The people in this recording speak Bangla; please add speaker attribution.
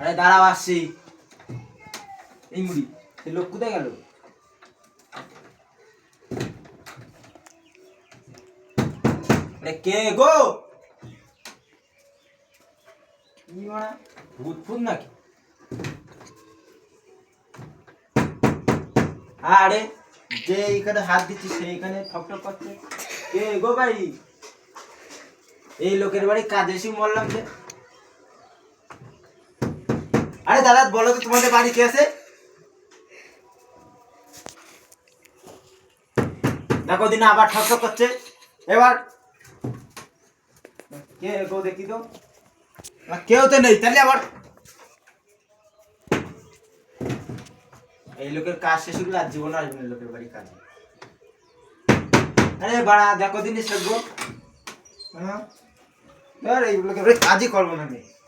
Speaker 1: আরে দাঁড়াও আসছি। এই মুড়ি সে লোক কোথায় গেল? আরে কে গো? কি মানে ভূত ফুত নাকি? আরে যে এইখানে হাত দিচ্ছি সেইখানে ঠক ঠক করছে। কে গো ভাই? এই লোকের বাড়ি কাজে এসে মরলাম যে। আরে দাদা বলো তো তোমাদের বাড়ি কে আছে? দেখো দিন আবার ঠক ঠক করছে। এবার কে গো দেখি তো। কেউ তো নেই, তাহলে আবার এই লোকের কাজ শেষ হলে আর জীবন আসবে না লোকের বাড়ি কাজে। আরে বাড়া দেখো দিন শেখবো। হ্যাঁ এই লোকের বাড়ি কাজই করবো না আমি।